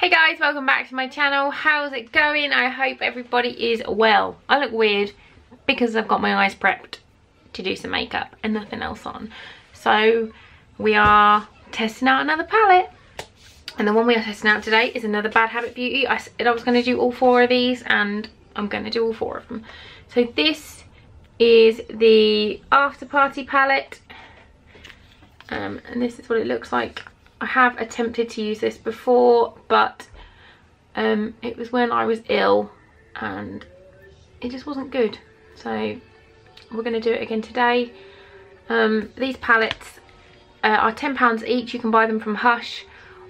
Hey guys, welcome back to my channel. How's it going? I hope everybody is well. I look weird because I've got my eyes prepped to do some makeup and nothing else on. So we are testing out another palette. And the one we are testing out today is another Bad Habit Beauty. I said I was going to do all 4 of these and I'm going to do all 4 of them. So this is the After Party palette. And this is what it looks like. I have attempted to use this before, but it was when I was ill and it just wasn't good. So we're going to do it again today. These palettes are £10 each. You can buy them from Hush.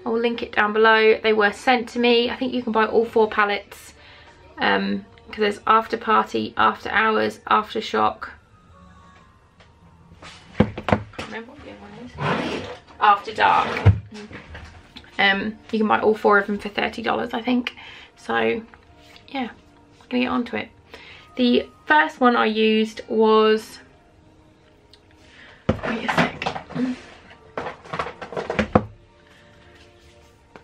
I'll link it down below. They were sent to me. I think you can buy all 4 palettes because there's After Party, After Hours, Aftershock. I can't remember what the other one is. After Dark. You can buy all 4 of them for $30, I think. So yeah, I'm gonna get onto it. The first one I used was, wait a sec,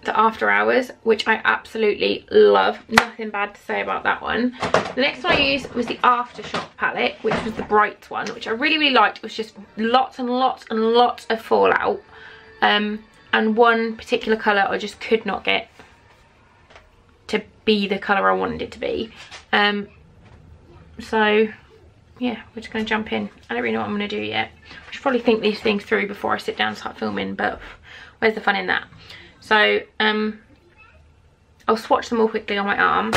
the After Hours, which I absolutely love. Nothing bad to say about that one. The next one I used was the Aftershock palette, which was the bright one, which I really liked. It was just lots and lots and lots of fallout. And one particular colour I just could not get to be the colour I wanted it to be. So yeah, we're just going to jump in. I don't really know what I'm going to do yet. I should probably think these things through before I sit down and start filming, but where's the fun in that? So I'll swatch them all quickly on my arm.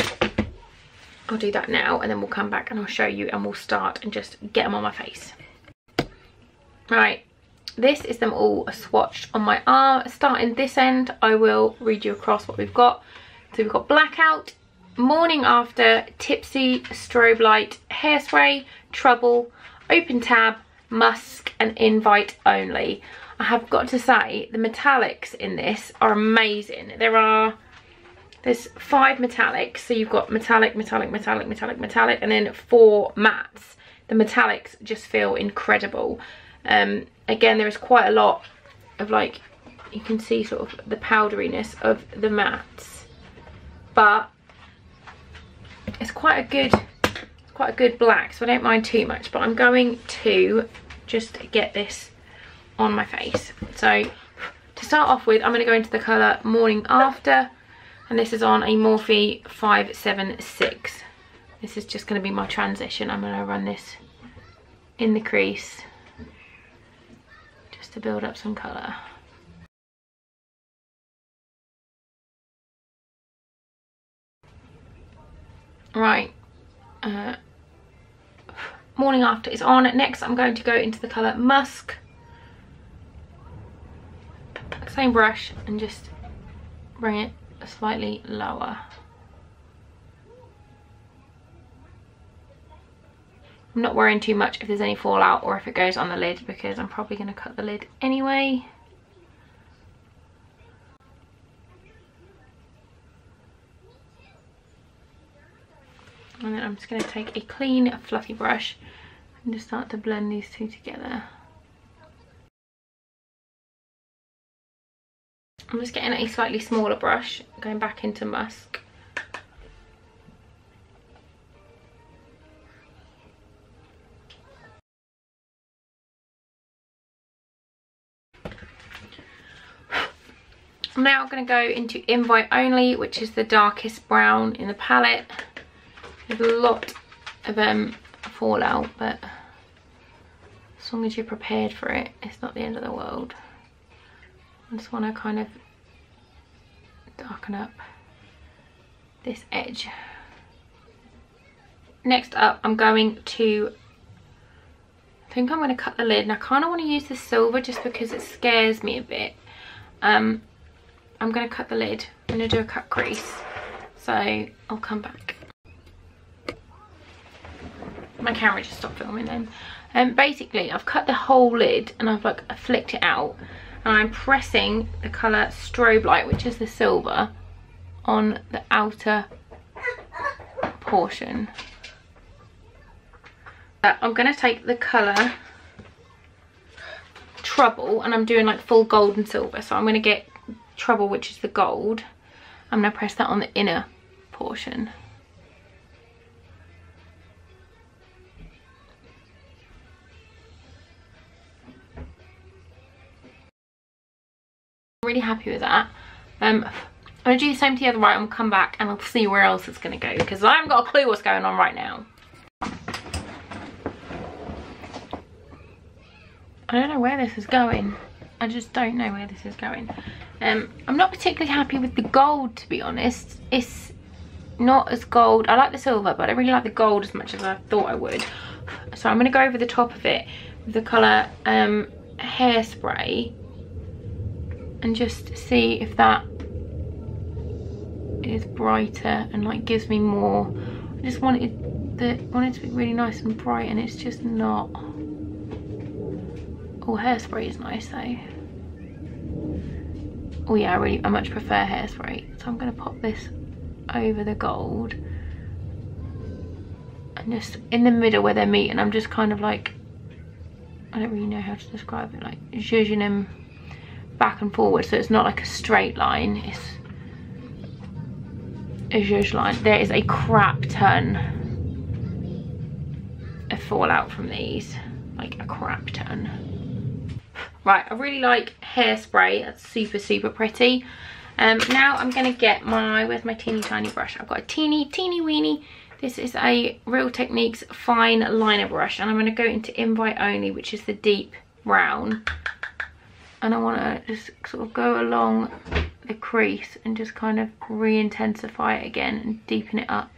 I'll do that now and then we'll come back and I'll show you and we'll start and just get them on my face. Right. This is them all swatched on my arm. Starting this end, I will read you across what we've got. So we've got Blackout, Morning After, Tipsy, Strobe Light, Hairspray, Trouble, Open Tab, Musk and Invite Only. I have got to say, the metallics in this are amazing. There's 5 metallics. So you've got metallic, metallic, metallic, metallic, metallic, and then 4 mattes. The metallics just feel incredible. Again, there is quite a lot of, like, you can see sort of the powderiness of the mattes, but it's quite a good black, so I don't mind too much. But I'm going to just get this on my face. So to start off with, I'm going to go into the colour Morning After, and this is on a Morphe 576. This is just going to be my transition. I'm going to run this in the crease to build up some colour. Right, Morning After is on. Next I'm going to go into the colour Musk. Same brush and just bring it slightly lower. I'm not worrying too much if there's any fallout or if it goes on the lid because I'm probably going to cut the lid anyway. And then I'm just going to take a clean fluffy brush and just start to blend these two together. I'm just getting a slightly smaller brush, going back into Musk. I'm now going to go into Invite Only, which is the darkest brown in the palette. There's a lot of fallout, but as long as you're prepared for it, it's not the end of the world. I just want to kind of darken up this edge. Next up, I'm going to, I think I'm going to cut the lid, and I kind of want to use the silver just because it scares me a bit. I'm going to cut the lid. I'm going to do a cut crease, so I'll come back. My camera just stopped filming then. Basically, I've cut the whole lid and I've like flicked it out, and I'm pressing the colour Strobe Light, which is the silver, on the outer portion. I'm going to take the colour Trouble, and I'm doing like full gold and silver, so I'm going to get Trouble, which is the gold, I'm going to press that on the inner portion. I'm really happy with that. I'm going to do the same to the other eye, and we'll come back and I'll see where else it's going to go, because I haven't got a clue what's going on right now. I don't know where this is going. I just don't know where this is going. I'm not particularly happy with the gold, to be honest. It's not as gold. I like the silver, but I don't really like the gold as much as I thought I would. So I'm going to go over the top of it with the colour Hairspray and just see if that is brighter and like gives me more. I just wanted it to be really nice and bright, and it's just not. Oh, Hairspray is nice though. Oh yeah, I much prefer Hairspray. So I'm going to pop this over the gold. And just in the middle where they're meeting, I'm just kind of like, I don't really know how to describe it, like zhuzhing them back and forward. So it's not like a straight line, it's a zhuzh line. There is a crap ton of fallout from these, like a crap ton. Right, I really like Hairspray. That's super, super pretty. Now I'm going to get my, where's my teeny tiny brush? I've got a teeny weeny. This is a Real Techniques fine liner brush, and I'm going to go into Invite Only, which is the deep brown. And I want to just sort of go along the crease and just kind of re-intensify it again and deepen it up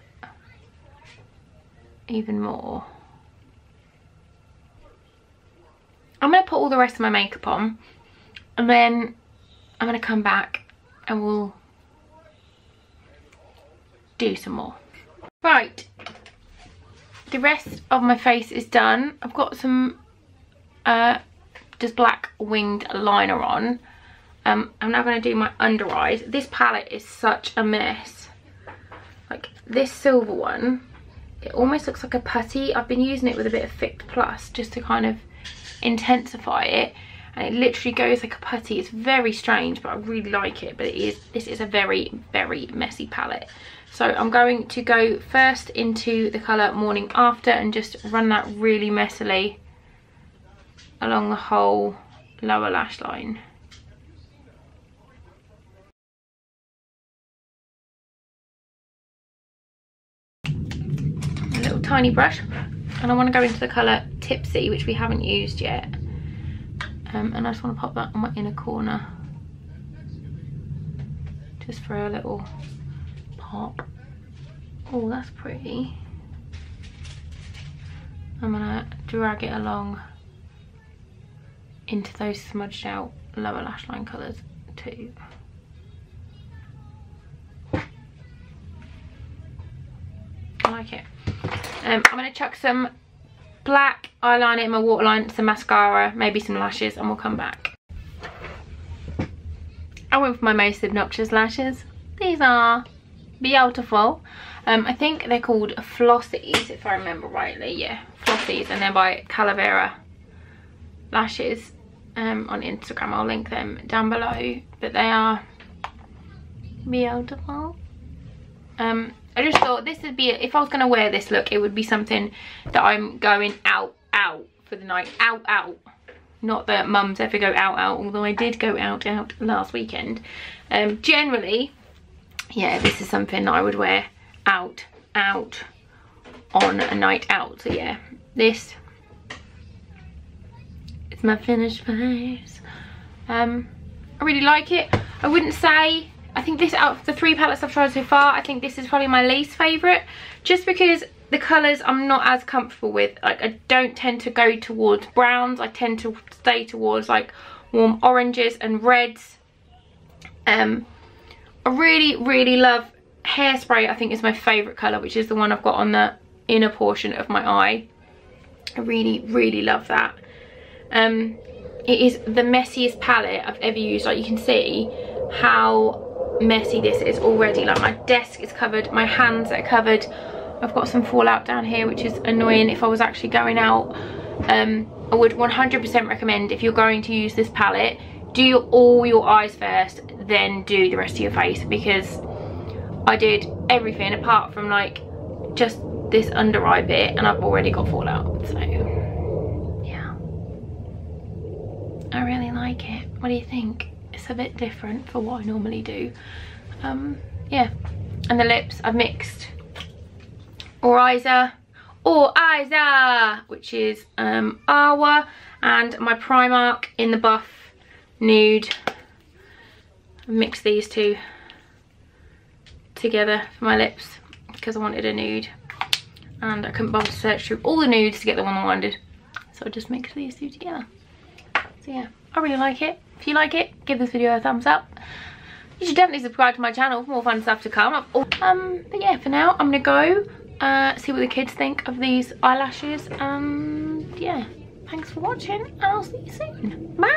even more. I'm going to put all the rest of my makeup on, and then I'm going to come back and we'll do some more. Right, the rest of my face is done. I've got some just black winged liner on. I'm now going to do my under eyes. This palette is such a mess. Like this silver one, it almost looks like a putty. I've been using it with a bit of Fit Plus just to kind of intensify it, and it literally goes like a putty. It's very strange, but I really like it. But this is a very, very messy palette. So I'm going to go first into the colour Morning After and just run that really messily along the whole lower lash line. A little tiny brush, and I want to go into the colour Tipsy, which we haven't used yet, and I just want to pop that on my inner corner just for a little pop. Oh, that's pretty. I'm gonna drag it along into those smudged out lower lash line colours too. I like it. I'm gonna chuck some black eyeliner in my waterline, some mascara, maybe some lashes, and we'll come back. I went for my most obnoxious lashes. These are beautiful. I think they're called Flossies, if I remember rightly. Yeah, Flossies, and they're by Calavera Lashes on Instagram. I'll link them down below, but they are beautiful. I just thought this would be, if I was going to wear this look, it would be something that I'm going out for the night. Out. Not that mums ever go out, although I did go out last weekend. Generally, yeah, this is something that I would wear out on a night out. So yeah, this is my finished face. I really like it. I wouldn't say, I think this, out of the 3 palettes I've tried so far, I think this is probably my least favourite, just because the colours I'm not as comfortable with. Like, I don't tend to go towards browns. I tend to stay towards like warm oranges and reds. I really love Hairspray. I think is my favourite colour, which is the one I've got on the inner portion of my eye. I really love that. It is the messiest palette I've ever used. Like, you can see how messy this is already. Like, my desk is covered, my hands are covered. I've got some fallout down here, which is annoying. If I was actually going out, I would 100% recommend, if you're going to use this palette, do all your eyes first, then do the rest of your face, because I did everything apart from like just this under eye bit, and I've already got fallout. So yeah, I really like it. What do you think? It's a bit different for what I normally do. Yeah, and the lips I've mixed Oriza, which is Awa, and my Primark in the Buff Nude. I mixed these two together for my lips because I wanted a nude, and I couldn't bother to search through all the nudes to get the one I wanted, so I just mixed these two together. So yeah, I really like it. If you like it, give this video a thumbs up. You should definitely subscribe to my channel for more fun stuff to come. But yeah, for now I'm gonna go see what the kids think of these eyelashes, and yeah, thanks for watching, and I'll see you soon. Bye.